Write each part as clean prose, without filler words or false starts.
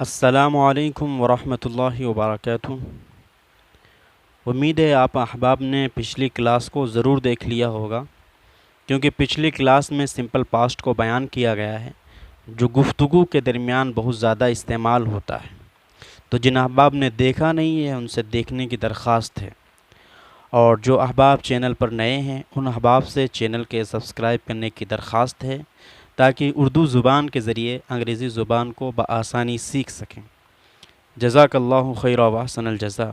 السلام علیکم ورحمۃ اللہ وبرکاتہ۔ امید ہے آپ احباب نے پچھلی کلاس کو ضرور دیکھ لیا ہوگا، کیونکہ پچھلی کلاس میں سمپل پاسٹ کو بیان کیا گیا ہے جو گفتگو کے درمیان بہت زیادہ استعمال ہوتا ہے۔ تو جن احباب نے دیکھا نہیں ہے ان سے دیکھنے کی درخواست ہے، اور جو احباب چینل پر نئے ہیں ان احباب سے چینل کے سبسکرائب کرنے کی درخواست ہے تاکہ اردو زبان کے ذریعے انگریزی زبان کو بآسانی سیکھ سکیں۔ جزاک اللہ خیر و احسن الجزا۔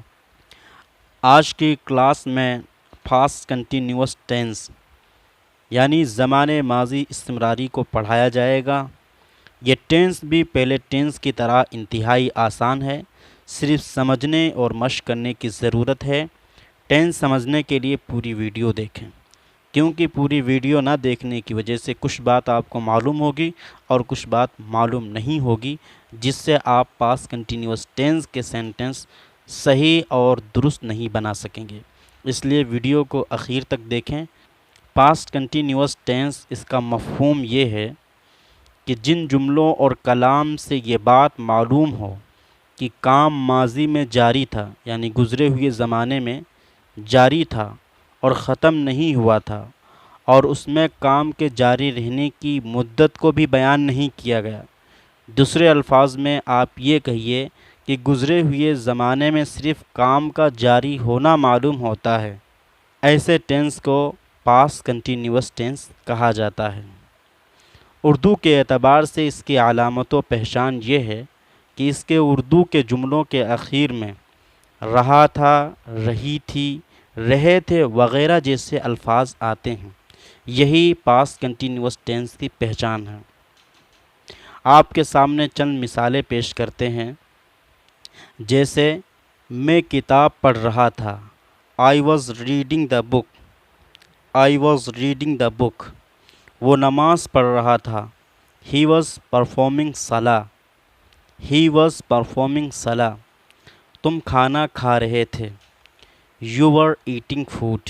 آج کی کلاس میں پاسٹ کنٹینیوس ٹینس یعنی زمانے ماضی استمراری کو پڑھایا جائے گا۔ یہ ٹینس بھی پہلے ٹینس کی طرح انتہائی آسان ہے، صرف سمجھنے اور مشق کرنے کی ضرورت ہے۔ ٹینس سمجھنے کے لیے پوری ویڈیو دیکھیں، کیونکہ پوری ویڈیو نہ دیکھنے کی وجہ سے کچھ بات آپ کو معلوم ہوگی اور کچھ بات معلوم نہیں ہوگی، جس سے آپ پاسٹ کنٹینیوس ٹینس کے سینٹنس صحیح اور درست نہیں بنا سکیں گے۔ اس لیے ویڈیو کو اخیر تک دیکھیں۔ پاسٹ کنٹینیوس ٹینس اس کا مفہوم یہ ہے کہ جن جملوں اور کلام سے یہ بات معلوم ہو کہ کام ماضی میں جاری تھا، یعنی گزرے ہوئے زمانے میں جاری تھا اور ختم نہیں ہوا تھا، اور اس میں کام کے جاری رہنے کی مدت کو بھی بیان نہیں کیا گیا۔ دوسرے الفاظ میں آپ یہ کہیے کہ گزرے ہوئے زمانے میں صرف کام کا جاری ہونا معلوم ہوتا ہے، ایسے ٹینس کو پاسٹ کنٹینیوس ٹینس کہا جاتا ہے۔ اردو کے اعتبار سے اس کی علامت و پہچان یہ ہے کہ اس کے اردو کے جملوں کے اخیر میں رہا تھا، رہی تھی، رہے تھے وغیرہ جیسے الفاظ آتے ہیں۔ یہی پاسٹ کنٹینیوس ٹینس کی پہچان ہے۔ آپ کے سامنے چند مثالیں پیش کرتے ہیں، جیسے میں کتاب پڑھ رہا تھا، I was reading the book, I was reading the book. وہ نماز پڑھ رہا تھا، ہی واز پرفارمنگ صلاۃ، ہی واز پرفارمنگ صلاۃ۔ تم کھانا کھا رہے تھے، you were eating food,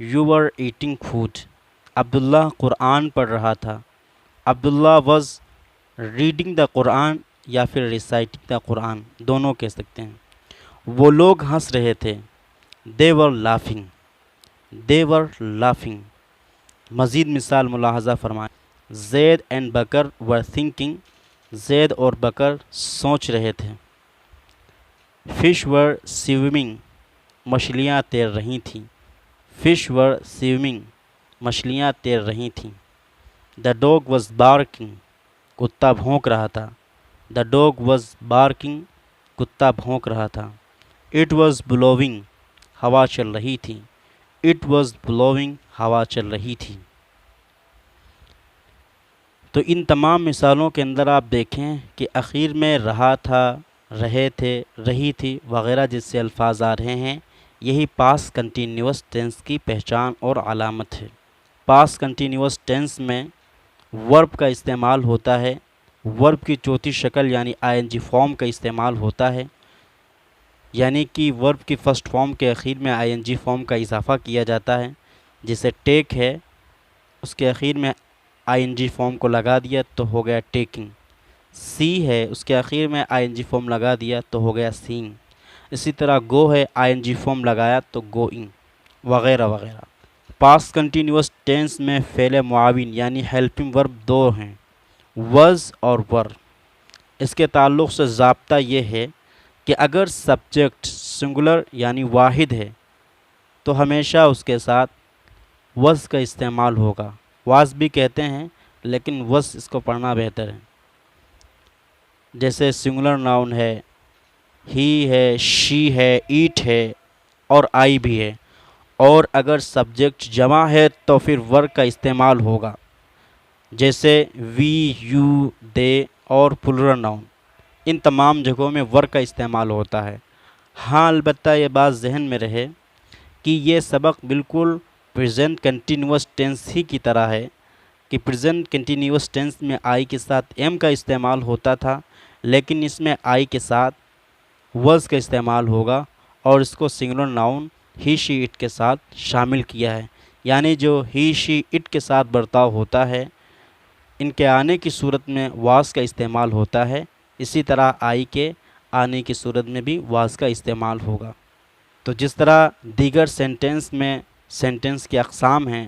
you were eating food. Abdullah Quran پڑھ رہا تھا، عبداللہ واز ریڈنگ دا قرآن یا پھر ریسائٹنگ دا قرآن، دونوں کہہ سکتے ہیں۔ وہ لوگ ہنس رہے تھے، دے ور لافنگ، دے ور لافنگ۔ مزید مثال ملاحظہ فرمائیں، زید اینڈ بکر ور تھنکنگ، زید اور بکر سوچ رہے تھے۔ فش ور سوئمنگ، مچھلیاں تیر رہی تھیں، فش ور سوئمنگ، مچھلیاں تیر رہی تھیں۔ دا ڈاگ واز بارکنگ، کتا بھونک رہا تھا، دا ڈاگ واز بارکنگ، کتا بھونک رہا تھا۔ اٹ واز بلوئنگ، ہوا چل رہی تھی، اٹ واز بلوئنگ، ہوا چل رہی تھی۔ تو ان تمام مثالوں کے اندر آپ دیکھیں کہ اخیر میں رہا تھا، رہے تھے، رہی تھی وغیرہ جس سے الفاظ آ رہے ہیں، یہی پاسٹ کنٹینیوس ٹینس کی پہچان اور علامت ہے۔ پاسٹ کنٹینیوس ٹینس میں ورب کا استعمال ہوتا ہے، ورب کی چوتھی شکل یعنی آئی این جی فارم کا استعمال ہوتا ہے، یعنی کہ ورب کی فرسٹ فارم کے اخیر میں آئی این جی فارم کا اضافہ کیا جاتا ہے۔ جیسے ٹیک ہے، اس کے اخیر میں آئی این جی فارم کو لگا دیا تو ہو گیا ٹیکنگ۔ سی ہے، اس کے اخیر میں آئی این جی فارم لگا دیا تو ہو گیا سینگ۔ اسی طرح گو ہے، آئی این جی فارم لگایا تو گوئنگ، وغیرہ وغیرہ۔ پاسٹ کنٹینیوس ٹینس میں فعل معاون یعنی ہیلپنگ ورب دو ہیں، وز اور ور۔ اس کے تعلق سے ضابطہ یہ ہے کہ اگر سبجیکٹ سنگولر یعنی واحد ہے تو ہمیشہ اس کے ساتھ وز کا استعمال ہوگا۔ واز بھی کہتے ہیں لیکن وز اس کو پڑھنا بہتر ہے۔ جیسے سنگولر ناؤن ہے، ہی ہے، شی ہے، ایٹ ہے اور آئی بھی ہے، اور اگر سبجیکٹ جمع ہے تو پھر ور کا استعمال ہوگا، جیسے وی، یو، دے اور پلورل ناؤن، ان تمام جگہوں میں ور کا استعمال ہوتا ہے۔ ہاں البتہ یہ بات ذہن میں رہے کہ یہ سبق بالکل پریزنٹ کنٹینیوس ٹینس ہی کی طرح ہے کہ پریزنٹ کنٹینیوس ٹینس میں آئی کے ساتھ ایم کا استعمال ہوتا تھا، لیکن اس میں آئی کے ساتھ وز کا استعمال ہوگا اور اس کو singular noun he, she, it کے ساتھ شامل کیا ہے، یعنی جو ہی، شی، اٹ کے ساتھ برتاؤ ہوتا ہے ان کے آنے کی صورت میں واز کا استعمال ہوتا ہے، اسی طرح آئی کے آنے کی صورت میں بھی واز کا استعمال ہوگا۔ تو جس طرح دیگر سینٹنس میں سینٹنس کی اقسام ہیں،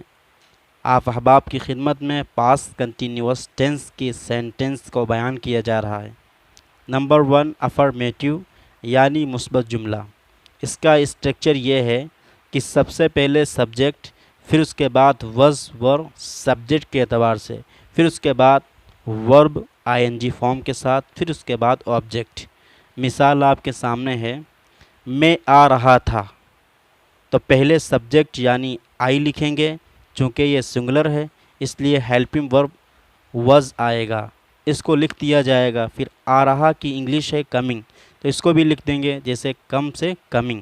آپ احباب کی خدمت میں پاسٹ کنٹینیوس ٹینس کی سینٹنس کو بیان کیا جا رہا ہے۔ نمبر 1 افرمیٹیو یعنی مثبت جملہ۔ اس کا اسٹرکچر یہ ہے کہ سب سے پہلے سبجیکٹ، پھر اس کے بعد وز ور سبجیکٹ کے اعتبار سے، پھر اس کے بعد ورب آئی این جی فارم کے ساتھ، پھر اس کے بعد آبجیکٹ۔ مثال آپ کے سامنے ہے، میں آ رہا تھا، تو پہلے سبجیکٹ یعنی آئی لکھیں گے، چونکہ یہ سنگولر ہے اس لیے ہیلپنگ ورب وز آئے گا، اس کو لکھ دیا جائے گا۔ پھر آ رہا کی انگلش ہے کمنگ، تو اس کو بھی لکھ دیں گے، جیسے کم سے کمنگ۔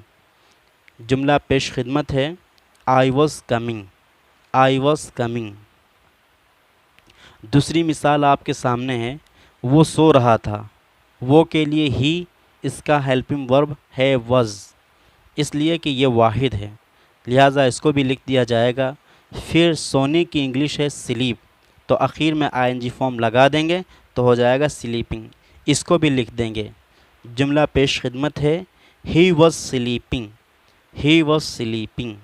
جملہ پیش خدمت ہے آئی was coming, I was coming. دوسری مثال آپ کے سامنے ہے، وہ سو رہا تھا، وہ کے لیے ہی اس کا ہیلپنگ ورب ہے واز، اس لیے کہ یہ واحد ہے، لہٰذا اس کو بھی لکھ دیا جائے گا۔ پھر سونے کی انگلش ہے سلیپ، تو اخیر میں آئی این جی فارم لگا دیں گے تو ہو جائے گا سلیپنگ، اس کو بھی لکھ دیں گے۔ جملہ پیش خدمت ہے he was sleeping, he was sleeping.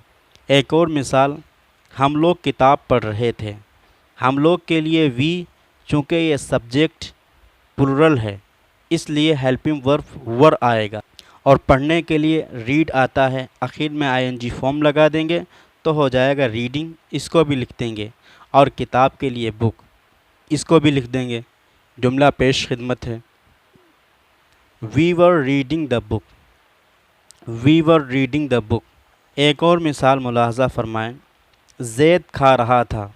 ایک اور مثال، ہم لوگ کتاب پڑھ رہے تھے۔ ہم لوگ کے لیے وی، چونکہ یہ سبجیکٹ پلورل ہے اس لیے ہیلپنگ ورب ور آئے گا، اور پڑھنے کے لیے ریڈ آتا ہے، آخر میں آئی این جی فارم لگا دیں گے تو ہو جائے گا ریڈنگ، اس کو بھی لکھ دیں گے۔ اور کتاب کے لیے بک، اس کو بھی لکھ دیں گے۔ جملہ پیش خدمت ہے وی ور reading the book, we were reading the بک۔ ایک اور مثال ملاحظہ فرمائیں، زید کھا رہا تھا۔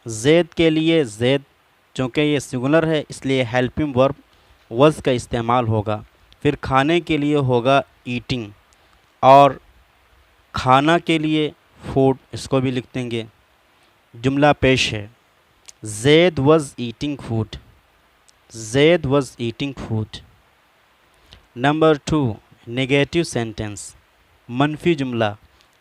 زید کے لیے زید، چونکہ یہ سنگولر ہے اس لیے ہیلپنگ ورب وز کا استعمال ہوگا۔ پھر کھانے کے لیے ہوگا ایٹنگ، اور کھانا کے لیے فوڈ، اس کو بھی لکھ دیں گے۔ جملہ پیش ہے Zaid was eating food, Zaid was eating food. Number 2 negative sentence, منفی جملہ۔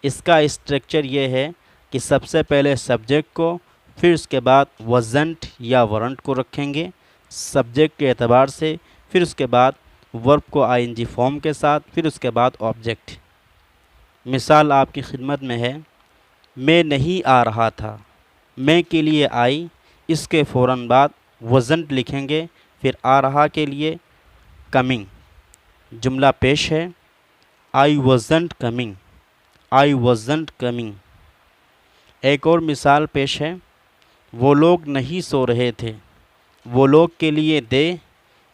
اس کا اسٹرکچر یہ ہے کہ سب سے پہلے سبجیکٹ کو، پھر اس کے بعد وزنٹ یا ورنٹ کو رکھیں گے سبجیکٹ کے اعتبار سے، پھر اس کے بعد ورب کو آئی این جی فارم کے ساتھ، پھر اس کے بعد آبجیکٹ۔ مثال آپ کی خدمت میں ہے، میں نہیں آ رہا تھا۔ میں کے لیے آئی، اس کے فوراً بعد وزنٹ لکھیں گے، پھر آ رہا کے لیے کمنگ۔ جملہ پیش ہے آئی وزنٹ کمنگ، آئی وزنٹ کمنگ۔ ایک اور مثال پیش ہے، وہ لوگ نہیں سو رہے تھے۔ وہ لوگ کے لیے دے،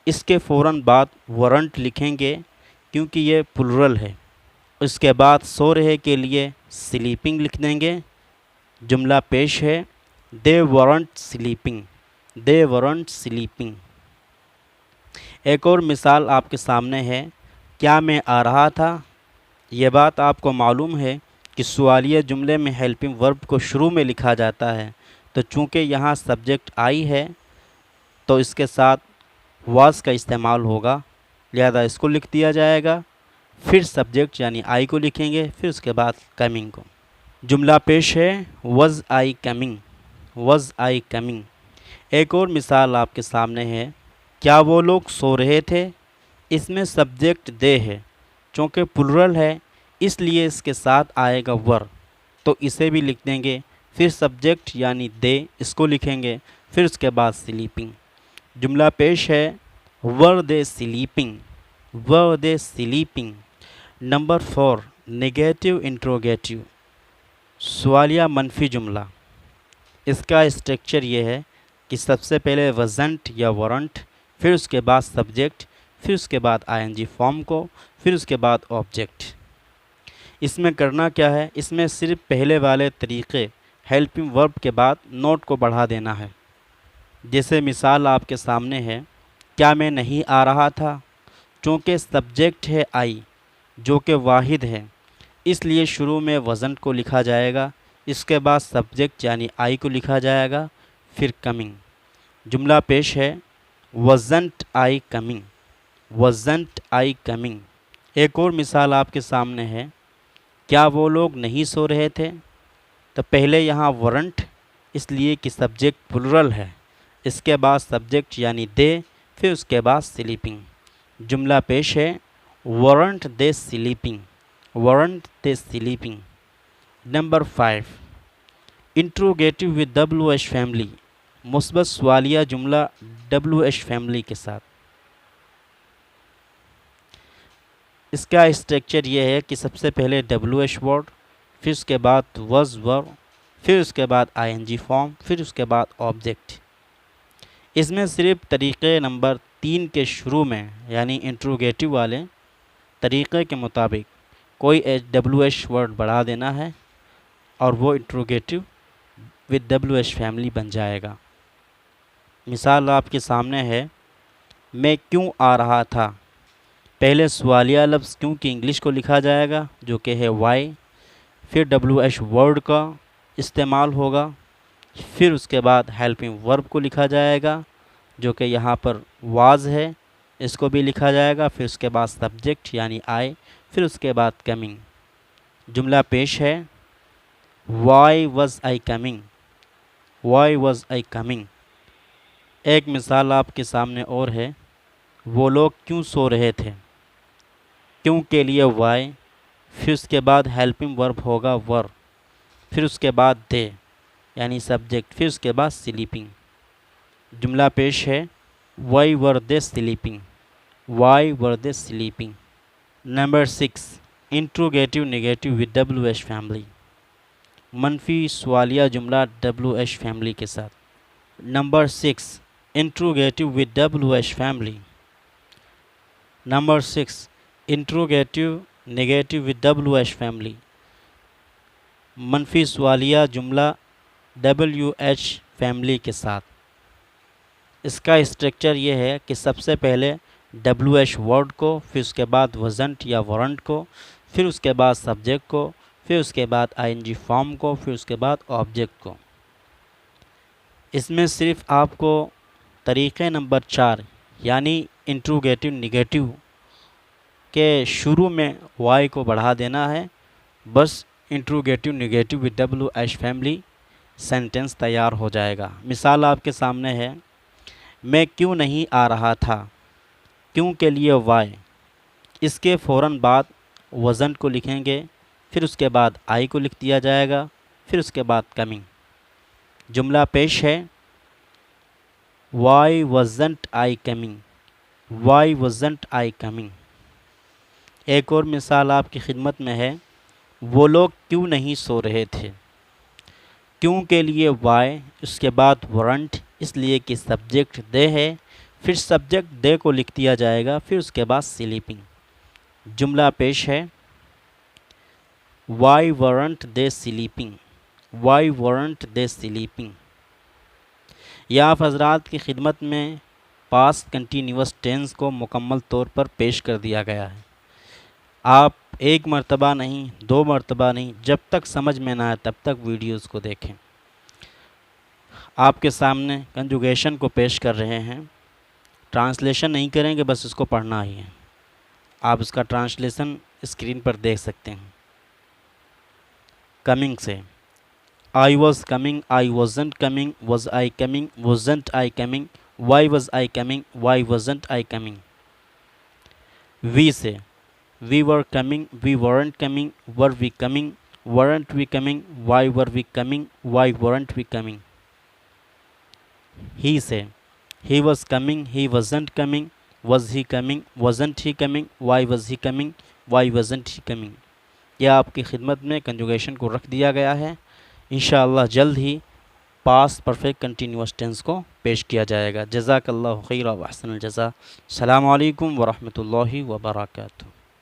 اس کے فوراً بعد ورنٹ لکھیں گے کیونکہ یہ پلورل ہے، اس کے بعد سو رہے کے لیے سلیپنگ لکھ دیں گے۔ جملہ پیش ہے دے ورنٹ سلیپنگ، دے ورنٹ سلیپنگ۔ ایک اور مثال آپ کے سامنے ہے، کیا میں آ رہا تھا۔ یہ بات آپ کو معلوم ہے کہ سوالیہ جملے میں ہیلپنگ ورب کو شروع میں لکھا جاتا ہے، تو چونکہ یہاں سبجیکٹ آئی ہے تو اس کے ساتھ واز کا استعمال ہوگا، لہذا اس کو لکھ دیا جائے گا۔ پھر سبجیکٹ یعنی آئی کو لکھیں گے، پھر اس کے بعد کمنگ کو۔ جملہ پیش ہے was I coming, was I coming. ایک اور مثال آپ کے سامنے ہے، کیا وہ لوگ سو رہے تھے۔ اس میں سبجیکٹ دے ہے، چونکہ پلورل ہے اس لیے اس کے ساتھ آئے گا ور، تو اسے بھی لکھ دیں گے۔ پھر سبجیکٹ یعنی دے، اس کو لکھیں گے، پھر اس کے بعد سلیپنگ۔ جملہ پیش ہے ور دے سلیپنگ، ور دے سلیپنگ۔ نمبر 4 نگیٹو انٹروگیٹو، سوالیہ منفی جملہ۔ اس کا اسٹرکچر یہ ہے کہ سب سے پہلے وزنٹ یا ورنٹ، پھر اس کے بعد سبجیکٹ، پھر اس کے بعد آئی این جی فارم کو، پھر اس کے بعد آبجیکٹ۔ اس میں کرنا کیا ہے، اس میں صرف پہلے والے طریقے ہیلپنگ ورب کے بعد نوٹ کو بڑھا دینا ہے۔ جیسے مثال آپ کے سامنے ہے، کیا میں نہیں آ رہا تھا۔ چونکہ سبجیکٹ ہے آئی جو کہ واحد ہے اس لیے شروع میں وزنٹ کو لکھا جائے گا، اس کے بعد سبجیکٹ یعنی آئی کو لکھا جائے گا، پھر کمنگ۔ جملہ پیش ہے وزنٹ آئی کمنگ، وزنٹ آئی کمنگ۔ ایک اور مثال آپ کے سامنے ہے، کیا وہ لوگ نہیں سو رہے تھے۔ تو پہلے یہاں ورنٹ، اس لیے کہ سبجیکٹ پلورل ہے، اس کے بعد سبجیکٹ یعنی دے، پھر اس کے بعد سلیپنگ. جملہ پیش ہے weren't they sleeping, weren't they sleeping. Number 5 interrogative with WH family. مثبت سوالیہ جملہ WH فیملی کے ساتھ. اس کا اسٹرکچر یہ ہے کہ سب سے پہلے WH ورڈ، پھر اس کے بعد was were، پھر اس کے بعد ING فارم، پھر اس کے بعد آبجیکٹ. اس میں صرف طریقے نمبر 3 کے شروع میں یعنی انٹروگیٹو والے طریقے کے مطابق کوئی WH ورڈ بڑھا دینا ہے اور وہ انٹروگیٹو ود WH فیملی بن جائے گا. مثال آپ کے سامنے ہے، میں کیوں آ رہا تھا. پہلے سوالیہ لفظ کیوں کی انگلش کو لکھا جائے گا جو کہ ہے وائی، پھر WH ورڈ کا استعمال ہوگا، پھر اس کے بعد ہیلپنگ ورب کو لکھا جائے گا جو کہ یہاں پر واز ہے، اس کو بھی لکھا جائے گا، پھر اس کے بعد سبجیکٹ یعنی آئی، پھر اس کے بعد کمنگ. جملہ پیش ہے Y was I coming, why was I coming. ایک مثال آپ کے سامنے اور ہے، وہ لوگ کیوں سو رہے تھے. کیوں کے لیے وائی، پھر اس کے بعد ہیلپنگ ورب ہوگا ور، پھر اس کے بعد دے یعنی سبجیکٹ، پھر اس کے بعد سلیپنگ. جملہ پیش ہے why were they sleeping, why were they sleeping. Number 6 interrogative negative with WH family. منفی سوالیہ جملہ WH فیملی کے ساتھ. Number 6 interrogative with WH family. Number 6 interrogative negative with WH family. منفی سوالیہ جملہ WH فیملی کے ساتھ. اس کا اسٹرکچر یہ ہے کہ سب سے پہلے WH ورڈ کو، پھر اس کے بعد وزنٹ یا ورنٹ کو، پھر اس کے بعد سبجیکٹ کو، پھر اس کے بعد ING فارم کو، پھر اس کے بعد آبجیکٹ کو. اس میں صرف آپ کو طریقے نمبر 4 یعنی انٹروگیٹو نگیٹو کے شروع میں وائی کو بڑھا دینا ہے، بس interrogative negative with WH family sentence تیار ہو جائے گا. مثال آپ کے سامنے ہے، میں کیوں نہیں آ رہا تھا. کیوں کے لیے وائی، اس کے فوراً بعد وزنٹ کو لکھیں گے، پھر اس کے بعد آئی کو لکھ دیا جائے گا، پھر اس کے بعد کمنگ. جملہ پیش ہے why wasn't I coming, why wasn't I coming. ایک اور مثال آپ کی خدمت میں ہے، وہ لوگ کیوں نہیں سو رہے تھے. کیوں کے لیے وائی، اس کے بعد ورنٹ اس لیے کہ سبجیکٹ دے ہے، پھر سبجیکٹ دے کو لکھ دیا جائے گا، پھر اس کے بعد سلیپنگ. جملہ پیش ہے وائی ورنٹ دے سلیپنگ، وائی ورنٹ دے سلیپنگ. یہ آپ حضرات کی خدمت میں پاسٹ کنٹینیوس ٹینس کو مکمل طور پر پیش کر دیا گیا ہے. آپ ایک مرتبہ نہیں، 2 مرتبہ نہیں، جب تک سمجھ میں نہ آئے تب تک ویڈیوز کو دیکھیں. آپ کے سامنے کنجوگیشن کو پیش کر رہے ہیں، ٹرانسلیشن نہیں کریں گے، بس اس کو پڑھنا ہی ہے. آپ اس کا ٹرانسلیشن اسکرین پر دیکھ سکتے ہیں. کمنگ سے I was coming, I wasn't coming, was I coming, wasn't I coming, why was I coming, why wasn't I coming. We سے we were coming, we weren't coming, were we coming, weren't we coming, why were we coming, why weren't we coming. He سے he was coming, he wasn't coming, was he coming, wasn't he coming, why was he coming, why wasn't he coming. یہ آپ کی خدمت میں کنجوگیشن کو رکھ دیا گیا ہے. انشاءاللہ جلد ہی پاسٹ پرفیکٹ کنٹینیوس ٹینس کو پیش کیا جائے گا. جزاک اللہ خیر و احسن الجزا. السلام علیکم ورحمۃ اللہ وبرکاتہ.